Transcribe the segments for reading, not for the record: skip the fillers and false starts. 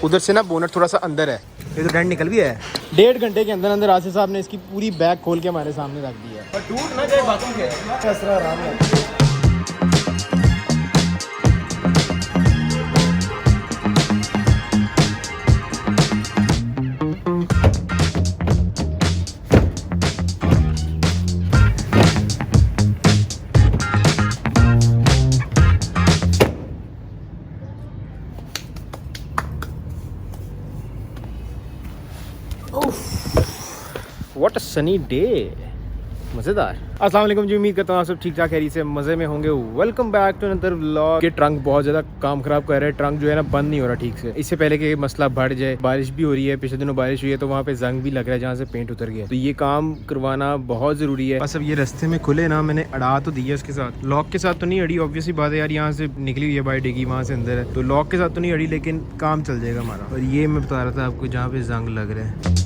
उधर से ना बोनट थोड़ा सा अंदर है, ये तो डेंट निकल भी है। 1.5 घंटे के अंदर अंदर आसिफ साहब ने इसकी पूरी बैग खोल के हमारे सामने रख दी है। पर टूट ना जाए बातों के असरा आराम है। What a sunny day, मज़ेदार। अस्सलाम वालेकुम जी, उम्मीद करता हूँ आप सब ठीक ठाक खैरियत से मज़े में होंगे। Welcome back to another vlog. के ट्रंक बहुत ज़्यादा काम ख़राब कर रहा है। ट्रंक जो है ना बंद नहीं हो रहा ठीक से। इससे पहले कि मसला बढ़ जाए, बारिश भी हो रही है, पिछले दिनों बारिश हुई है तो वहाँ पे जंग भी लग रहा है जहाँ से पेंट उतर गया। तो ये काम करवाना बहुत ज़रूरी है। बस अब ये रास्ते में खुले ना, मैंने अड़ा तो दिया इसके साथ, लॉक के साथ तो नहीं अड़ी, ऑब्वियसली बात है यार, यहाँ से निकली हुई है बाई डिग्गी, वहाँ से अंदर है तो लॉक के साथ तो नहीं अड़ी, लेकिन काम चल जाएगा हमारा। और ये मैं बता रहा था आपको जहाँ पे जंग लग रहा है।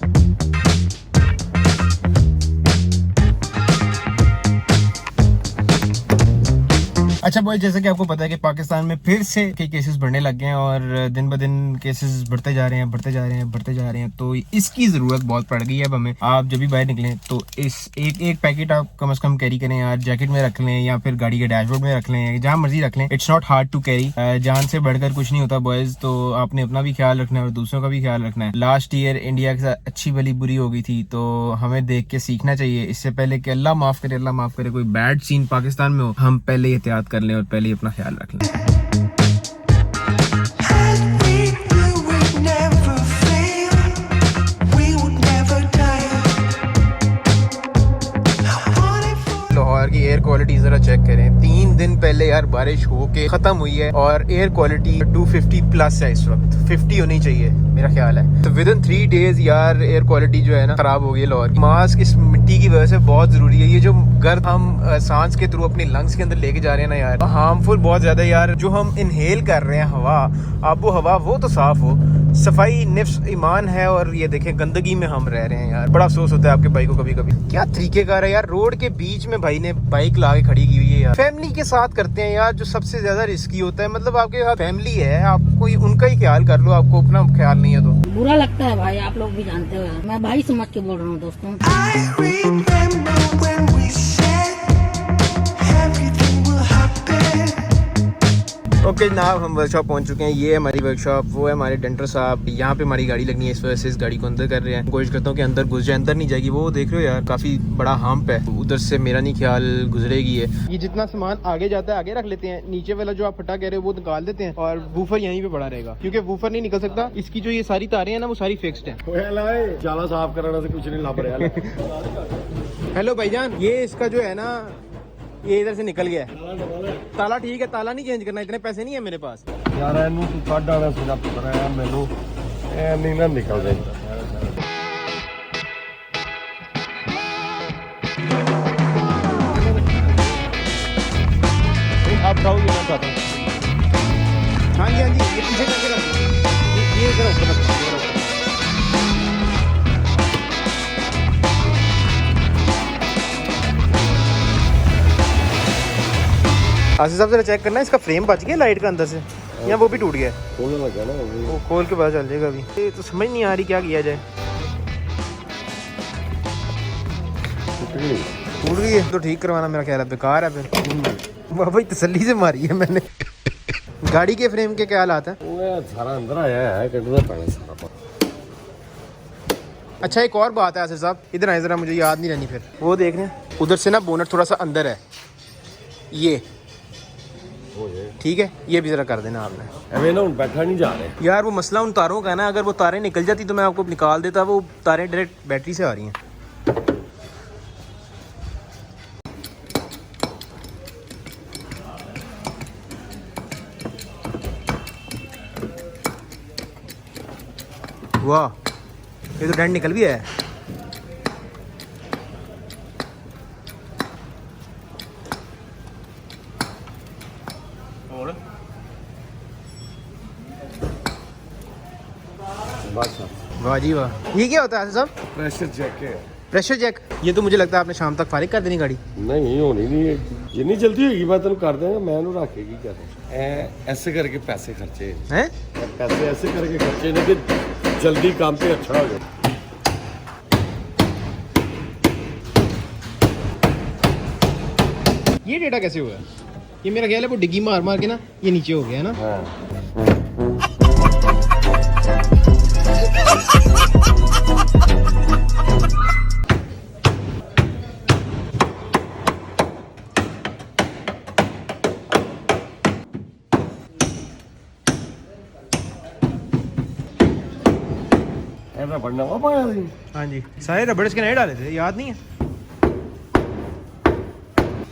अच्छा बॉय, जैसे कि आपको पता है कि पाकिस्तान में फिर से कई केसेस बढ़ने लग गए हैं और दिन ब दिन केसेस बढ़ते जा रहे हैं तो इसकी ज़रूरत बहुत पड़ गई है अब हमें। आप जब भी बाहर निकलें तो इस एक पैकेट आप कम से कम कैरी करें यार, जैकेट में रख लें या फिर गाड़ी के डैशबोर्ड में रख लें, जहाँ मर्जी रख लें। It's not hard to carry, जान से बढ़कर कुछ नहीं होता बॉयज़। तो आपने अपना भी ख्याल रखना है और दूसरों का भी ख्याल रखना है। लास्ट ईयर इंडिया के साथ अच्छी भली बुरी हो गई थी तो हमें देख के सीखना चाहिए। इससे पहले कि अल्लाह माफ़ करे कोई बैड सीन पाकिस्तान में हो, हम पहले एहतियात कर लें और पहले ही अपना ख्याल रख लें। लाहौर की एयर क्वालिटी जरा चेक करें। 3 दिन पहले यार बारिश होके खत्म हुई है और एयर क्वालिटी 250 प्लस है, इस वक्त 50 होनी चाहिए मेरा ख्याल है। तो विद इन 3 डेज यार एयर क्वालिटी जो है ना खराब हो गई है लाहौर की। मास्क इस मिट्टी की वजह से बहुत जरूरी है। ये जो गर्द हम सांस के थ्रू अपने लंग्स के अंदर लेके जा रहे हैं ना यार, हार्मफुल बहुत ज्यादा यार। जो हम इनहेल कर रहे हैं हवा, आबो हवा, वो तो साफ हो। सफाई निफ्स ईमान है और ये देखें गंदगी में हम रह रहे हैं यार। बड़ा अफसोस होता है आपके भाई को कभी कभी। क्या तरीकेकार है यार, रोड के बीच में भाई ने बाइक ला के खड़ी की हुई है यार। फैमिली के साथ करते हैं यार, जो सबसे ज्यादा रिस्की होता है। मतलब आपके साथ फैमिली है, आपको उनका ही ख्याल कर लो, आपको अपना ख्याल नहीं है तो बुरा लगता है भाई। आप लोग भी जानते हो, मैं भाई समझ के बोल रहा हूँ दोस्तों। ओके जनाब, हम वर्कशॉप पहुंच चुके हैं। ये हमारी वर्कशॉप, वो है हमारे डेंटर साहब। यहाँ पे हमारी गाड़ी लगनी है, इस वजह से इस गाड़ी को अंदर कर रहे हैं। कोशिश करता हूँ कि अंदर घुस जाए, अंदर नहीं जाएगी। वो देख रहे हो यार, काफी बड़ा हम्प है, उधर से मेरा नहीं ख्याल गुजरेगी है। ये जितना सामान आगे जाता है आगे रख लेते हैं, नीचे वाला जो आप फटा कह रहे हो वो निकाल देते हैं और वूफर यहीं पे पड़ा रहेगा क्योंकि वूफर नहीं निकल सकता। इसकी जो ये सारी तारें हैं ना वो सारी फिक्स्ड है। जाला साफ कराना से कुछ नहीं लाभ रहा। हेलो भाईजान, ये इसका जो है ना ये इधर से निकल गया है ताला। ठीक है, ताला नहीं चेंज करना, इतने पैसे नहीं है मेरे पास यार। ਇਹਨੂੰ ਤੂੰ ਕੱਢ ਆਣਾ ਸੀਗਾ ਪਤਾ ਹੈ ਮੈਨੂੰ, ਐ ਨਹੀਂ ਨਾ ਨਿਕਲਦਾ। आप खाओगे मैं खाता हूँ। हाँ जी हाँ जी, ये पीछे करके रख दो, ये जरा ऊपर रखो। आसिफ साहब जरा चेक करना, इसका फ्रेम बच गया लाइट का अंदर से या वो भी टूट गया? खोलने लगा ना वो खोल के पता चल जाएगा अभी। ये तो समझ नहीं आ रही क्या किया जाए। टूट गई है तो ठीक करवाना मेरा ख्याल है बेकार है फिर। भाई तसल्ली से मारी है मैंने। गाड़ी के फ्रेम के क्या हालात है? वो सारा अंदर आया है, कटना पड़ा सारा। अच्छा एक और बात है आसिफ साहब, इधर आए जरा, मुझे याद नहीं रहनी फिर। वो देख रहे हैं उधर से ना बोनट थोड़ा सा अंदर है, ये ठीक है, ये भी जरा कर देना आपने। अबे ना बैठा नहीं जा रहे यार। वो मसला उन तारों का है ना, अगर वो तारें निकल जाती तो मैं आपको निकाल देता। वो तारें डायरेक्ट बैटरी से आ रही हैं। वाह, ये तो डेंट निकल भी है। वाह जी वाह। ये क्या होता है साहब? प्रेशर चेक है। Pressure check? ये तो मुझे लगता है आपने शाम तक फारिग कर देनी गाड़ी। नहीं होनी नहीं है। जिन्नी जल्दी होगी मैं तेन कर देंगा, मैं ਉਹਨੂੰ ਰੱਖ ਕੇ ਕੀ ਕਰਨਾ। ऐसे करके पैसे खर्चे हैं पैसे ऐसे करके खर्चे ने कि जल्दी काम पे अच्छा हो जाए। ये डेटा कैसे हुआ? ये मेरा ख्याल है वो डिग्गी मार मार के ना ये नीचे हो गया है ना। ऐसा बढ़ना हुआ पाया थी। हाँ जी, सारे रबड़ इसके नए डाले थे, याद नहीं है।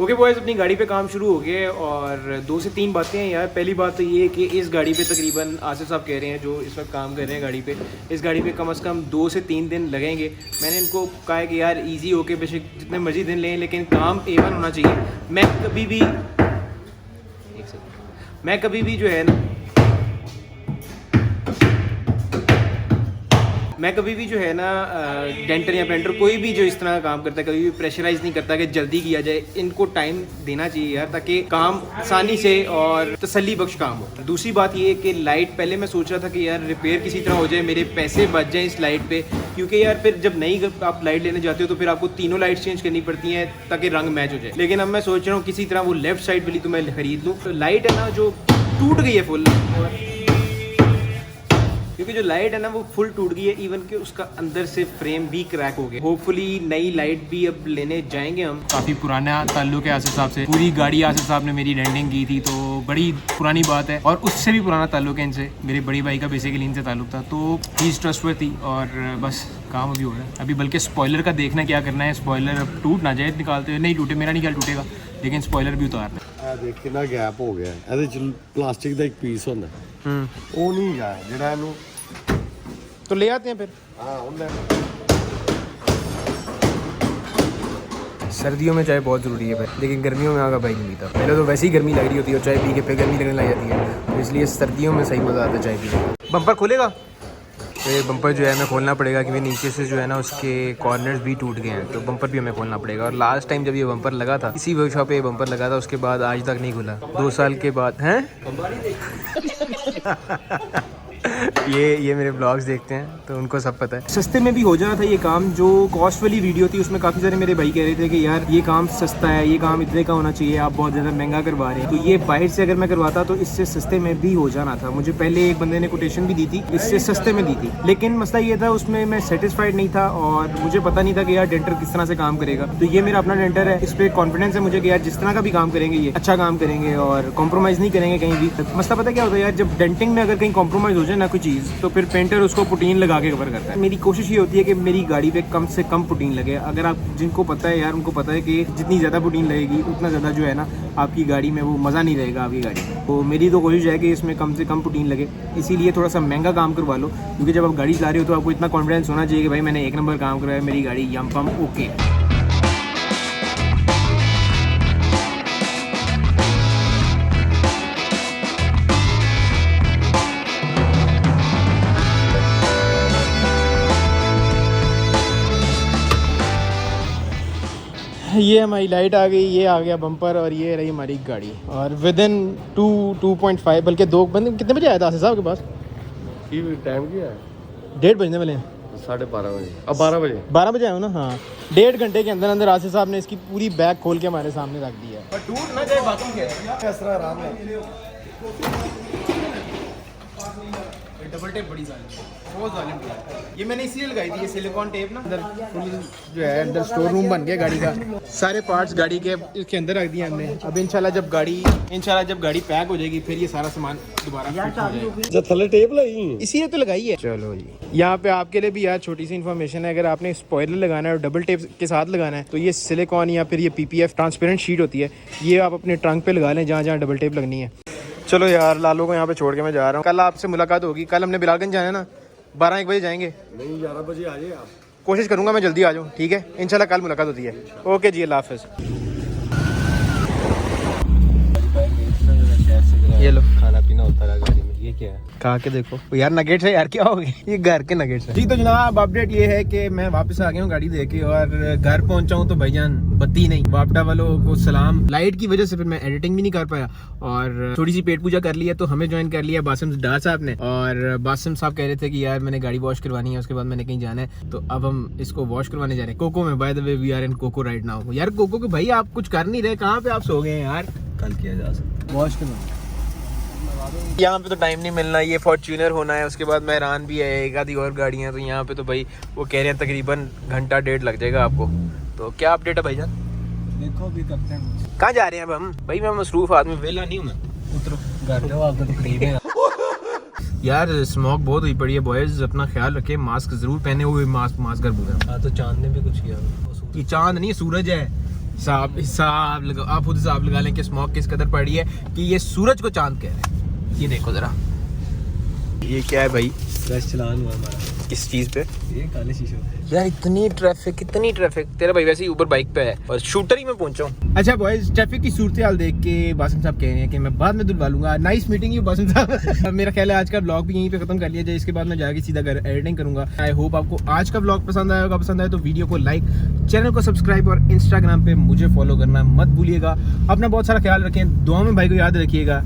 ओके बॉयज़, अपनी गाड़ी पे काम शुरू हो गए और 2 से 3 बातें हैं यार। पहली बात तो ये है कि इस गाड़ी पे तकरीबन आसिफ साहब कह रहे हैं जो इस वक्त काम कर रहे हैं गाड़ी पे, इस गाड़ी पे कम से कम 2 से 3 दिन लगेंगे। मैंने इनको कहा है कि यार इजी होके बेशक जितने मर्जी दिन लें लेकिन काम A1 होना चाहिए। मैं कभी भी जो है ना डेंटर या पेंटर कोई भी जो इस तरह का काम करता है कभी भी प्रेशराइज नहीं करता कि जल्दी किया जाए। इनको टाइम देना चाहिए यार ताकि काम आसानी से और तसल्ली बख्श काम हो। दूसरी बात ये है कि लाइट, पहले मैं सोच रहा था कि यार रिपेयर किसी तरह हो जाए, मेरे पैसे बच जाएं इस लाइट पे, क्योंकि यार फिर जब नई आप लाइट लेने जाते हो तो फिर आपको तीनों लाइट्स चेंज करनी पड़ती हैं ताकि रंग मैच हो जाए। लेकिन अब मैं सोच रहा हूँ किसी तरह वो लेफ्ट साइड वाली तो मैं खरीद लूँ। तो लाइट है ना जो टूट गई है फुल, क्योंकि जो लाइट है ना वो फुल टूट गई है, इवन कि उसका अंदर से फ्रेम भी क्रैक हो गया। होपफुली नई लाइट भी अब लेने जाएंगे हम। काफ़ी पुराना ताल्लुक है आसिफ साहब से, पूरी गाड़ी आसिफ साहब ने मेरी रेंटिंग की थी तो बड़ी पुरानी बात है। और उससे भी पुराना ताल्लुक है इनसे, मेरे बड़ी भाई का बेसिकली इनसे ताल्लुक था। तो ही इज़ ट्रस्टवर्थी और बस काम अभी हो रहा है। अभी बल्कि स्पॉइलर का देखना क्या करना है, स्पॉइलर अब टूट ना जाए निकालते हुए। नहीं टूटे, मेरा नहीं ख्याल टूटेगा, लेकिन स्पॉइलर भी उतारना है। देख कितना गैप हो गया ਇਹਦੇ ਚ प्लास्टिक ਦਾ ਇੱਕ ਪੀਸ ਹੁੰਦਾ ਉਹ ਨਹੀਂ ਹੈਗਾ ਜਿਹੜਾ ਇਹਨੂੰ तो ले आते हैं फिर। हाँ ਹੁੰਦਾ सर्दियों में चाय बहुत ज़रूरी है भाई, लेकिन गर्मियों में आगा भाई नहीं पीता। पहले तो वैसे ही गर्मी लग रही होती है और चाय पी के फिर गर्मी लगने लग जाती है, तो इसलिए सर्दियों में सही मज़ा आता है चाय पीने का। बम्पर खोलेगा तो ये बम्पर जो है हमें खोलना पड़ेगा क्योंकि नीचे से जो है ना उसके कॉर्नर्स भी टूट गए हैं, तो बम्पर भी हमें खोलना पड़ेगा। और लास्ट टाइम जब ये बम्पर लगा था इसी वर्कशॉप पे ये बम्पर लगा था, उसके बाद आज तक नहीं खुला। 2 साल के बाद हैं ये मेरे ब्लॉग्स देखते हैं तो उनको सब पता है। सस्ते में भी हो जाना था ये काम। जो कॉस्ट वाली वीडियो थी उसमें काफ़ी सारे मेरे भाई कह रहे थे कि यार ये काम सस्ता है, ये काम इतने का होना चाहिए, आप बहुत ज़्यादा महंगा करवा रहे हैं। तो ये बाहर से अगर मैं करवाता तो इससे सस्ते में भी हो जाना था। मुझे पहले एक बंदे ने कोटेशन भी दी थी, इससे सस्ते में दी थी, लेकिन मसला ये था उसमें मैं सेटिस्फाइड नहीं था और मुझे पता नहीं था कि यार डेंटर किस तरह से काम करेगा। तो ये मेरा अपना डेंटर है, इस पर कॉन्फिडेंस है मुझे कि यार जिस तरह का भी काम करेंगे ये अच्छा काम करेंगे और कॉम्प्रोमाइज़ नहीं करेंगे कहीं भी। मसला पता क्या होता है यार, जब डेंटिंग में अगर कहीं कॉम्प्रोमाइज़ हो जाए ना कोई चीज़ तो फिर पेंटर उसको पुटीन लगा के कवर करता है। मेरी कोशिश ये होती है कि मेरी गाड़ी पे कम से कम पुटीन लगे। अगर आप जिनको पता है यार उनको पता है कि जितनी ज़्यादा पुटीन लगेगी उतना ज़्यादा जो है ना आपकी गाड़ी में वो मज़ा नहीं रहेगा आपकी गाड़ी में। तो मेरी तो कोशिश है कि इसमें कम से कम पुटीन लगे, इसीलिए थोड़ा सा महंगा काम करवा लो, क्योंकि जब आप गाड़ी चला रहे हो तो आपको इतना कॉन्फिडेंस होना चाहिए कि भाई मैंने 1 नंबर काम करवाया, मेरी गाड़ी यम पम ओके है। ये हमारी लाइट आ गई, ये आ गया बम्पर और ये रही हमारी गाड़ी। और विद इन 2.5 बल्कि 2 बंदे कितने बजे आया था आसिफ साहब के पास? टाइम क्या है? 1:30 बजने वाले हैं। 12:30 बजे। अब 12 बजे 12 बजे आए हो ना? हाँ, 1.5 घंटे के अंदर अंदर आसिफ साहब ने इसकी पूरी बैग खोल के हमारे सामने रख दी है। पर टूट ना जाए बाकी क्या आराम है। डबल टेप बड़ी बहुत जालिम है। ये मैंने इसलिए लगाई थी, ये सिलिकॉन टेप ना अंदर फुल जो है अंदर स्टोर रूम बन गया गाड़ी का। सारे पार्ट्स गाड़ी के इसके अंदर रख दिए हमने। अब इंशाल्लाह जब गाड़ी पैक हो जाएगी फिर ये सारा सामान दोबारा फिट हो जाएगा। जब थल्ले टेप लगी इसीलिए तो लगाई है। चलो जी, यहाँ पे आपके लिए भी यार छोटी सी इन्फॉर्मेशन है, अगर आपने स्पॉइलर लगाना है और डबल टेप के साथ लगाना है तो ये सिलिकॉन या फिर ये PPF ट्रांसपेरेंट शीट होती है, ये आप अपने ट्रंक पे लगा लें जहाँ जहाँ डबल टेप लगनी है। चलो यार, लालू को यहाँ पे छोड़ के मैं जा रहा हूँ। कल आपसे मुलाकात होगी। कल हमने बिलालगंज जाना है ना, 12-1 बजे जाएंगे। नहीं 11 बजे आ जाए आप। कोशिश करूँगा मैं जल्दी आ जाऊँ, ठीक है? इंशाल्लाह कल मुलाकात होती है। ओके जी, अल्लाह हाफ़िज़। ये लो, खाना पीना होता रहा गाड़ी में, ये क्या है? खा के देखो यार, नगेट्स है यार, क्या हो गया, ये घर के नगेट्स है। जी तो जनाब अपडेट ये है कि मैं वापस आ गया हूँ गाड़ी देके और घर पहुंचा हूँ तो भाईजान बत्ती नहीं। वापडा वालों को सलाम, लाइट की वजह से फिर मैं एडिटिंग भी नहीं कर पाया और थोड़ी सी पेट पूजा कर लिया तो हमें ज्वाइन कर लिया बासिम डार साहब ने। और बासिम साहब कह रहे थे कि यार मैंने गाड़ी वॉश करवानी है, उसके बाद मैंने कहीं जाना है, तो अब हम इसको वॉश करवाने जा रहे हैं कोको में। By the way we are in Koko right now. यार कोको के भाई आप कुछ कर नहीं रहे, कहाँ पे आप सो गए हैं यार? कल किया जा सकता है वॉश करना। यहाँ पे तो टाइम नहीं मिलना, ये फॉर्च्यूनर होना है, उसके बाद मेहरान भी है, एक आधी और गाड़ियाँ, तो यहाँ पे तो भाई वो कह रहे हैं तकरीबन घंटा डेढ़ लग जाएगा आपको। तो क्या अपडेट है भाईजान? देखो अभी करते हैं। कहाँ जा रहे हैं अब हम? भाई मैं मसरूफ आदमी, वेला नहीं हूँ मैं। उतरो घर जाओ, आपको तो करीब है। यार स्मोक बहुत हुई पड़ी है बॉयज, अपना ख्याल रखें, मास्क जरूर पहने हुए, मास्क कर बोल। हाँ तो चांद ने भी कुछ किया। ये चांद नहीं सूरज है। हिसाब लगा, आप खुद हिसाब लगा लें कि स्मोक किस कदर पड़ी है कि ये सूरज को चांद कह रहे हैं। ये देखो जरा, ये क्या है भाई? फ्रेश चलान हुआ हमारा। किस चीज पे? ये काले शीशे यार इतनी ट्रैफिक। तेरा भाई वैसे ही ऊबर बाइक पे है और शूटर ही में पहुंचा हूँ। अच्छा बॉयज, ट्रैफिक की सूरत हाल देख के बासिम साहब कह रहे हैं कि मैं बाद में धुलवा लूंगा। नाइस मीटिंग यू बासिम साहब। मेरा ख्याल है आज का व्लॉग भी यहीं पे खत्म कर लिया जाए, इसके बाद मैं जाके सीधा घर एडिटिंग करूंगा। आई होप आपको आज का व्लॉग पसंद आया होगा। पसंद आए तो वीडियो को लाइक, चैनल को सब्सक्राइब और इंस्टाग्राम पे मुझे फॉलो करना मत भूलिएगा। अपना बहुत सारा ख्याल रखें, दुआ में भाई को याद रखिएगा।